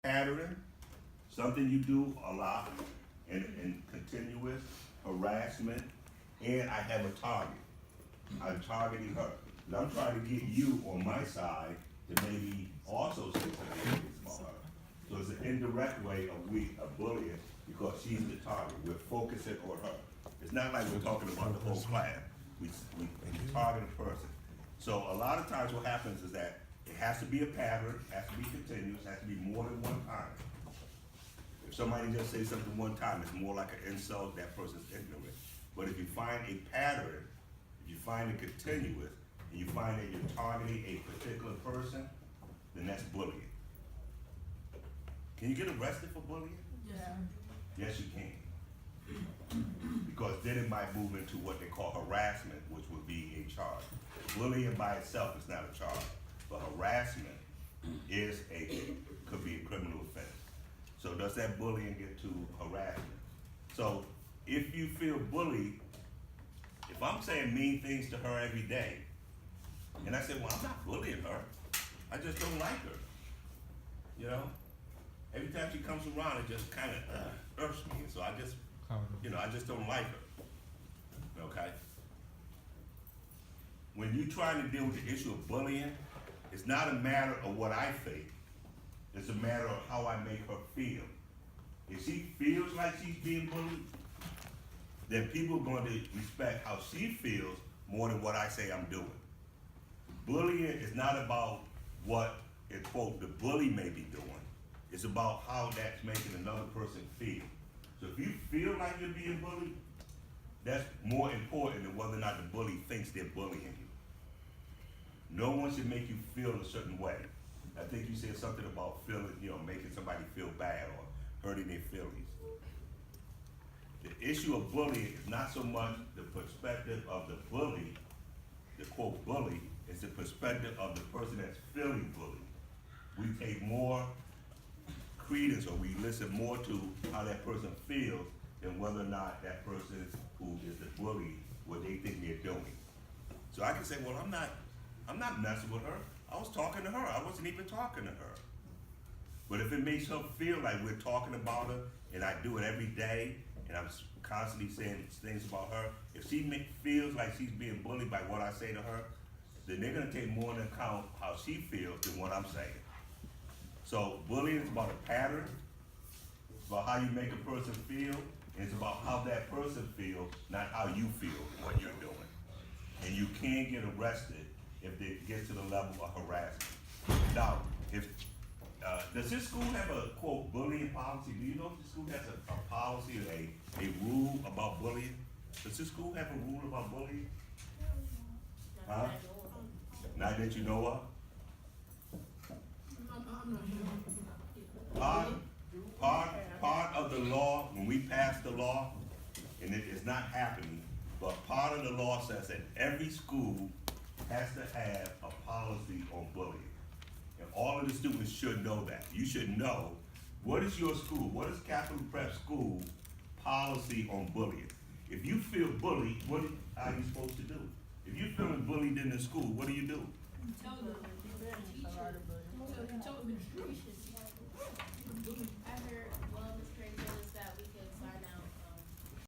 pattern, something you do a lot, and continuous harassment, and I have a target. I'm targeting her. And I'm trying to get you on my side to maybe also say something negative about her. So it's an indirect way of bullying because she's the target. We're focusing on her. It's not like we're talking about the whole class. We target a person. So a lot of times what happens is that it has to be a pattern, has to be continuous, has to be more than one time. If somebody just says something one time, it's more like an insult, that person's ignorant. But if you find a pattern, if you find it continuous, and you find that you're targeting a particular person, then that's bullying. Can you get arrested for bullying? Yeah. Yes, you can. Because then it might move into what they call harassment, which would be a charge. Bullying by itself is not a charge, but harassment could be a criminal offense. So does that bullying get to harassment? So if you feel bullied, if I'm saying mean things to her every day, and I say, well, I'm not bullying her, I just don't like her. You know? Every time she comes around, it just kind of irks me. So I just, I just don't like her. Okay? When you're trying to deal with the issue of bullying, it's not a matter of what I think. It's a matter of how I make her feel. If she feels like she's being bullied, then people are going to respect how she feels more than what I say I'm doing. Bullying is not about what, in quote, the bully may be doing. It's about how that's making another person feel. So if you feel like you're being bullied, that's more important than whether or not the bully thinks they're bullying you. No one should make you feel a certain way. I think you said something about feeling, making somebody feel bad or hurting their feelings. The issue of bullying is not so much the perspective of the bully, the quote bully, it's the perspective of the person that's feeling bullied. We take more credence, or we listen more to how that person feels than whether or not that person who is the bully, what they think they're doing. So I can say, well, I'm not messing with her. I was talking to her. I wasn't even talking to her. But if it makes her feel like we're talking about her, and I do it every day, and I'm constantly saying things about her, if she feels like she's being bullied by what I say to her, then they're gonna take more into account how she feels than what I'm saying. So bullying is about a pattern, it's about how you make a person feel, and it's about how that person feels, not how you feel what you're doing. And you can get arrested if it gets to the level of harassment. Now, does this school have a quote bullying policy? Do you know if the school has a policy or a rule about bullying? Does this school have a rule about bullying? Huh? Not that you know of? Part of the law, when we pass the law, and it is not happening, but part of the law says that every school has to have a policy on bullying. And all of the students should know that. You should know, what is your school, what is Capital Prep School policy on bullying? If you feel bullied, what are you supposed to do? If you're feeling bullied in the school, what do? Tell them, tell administration.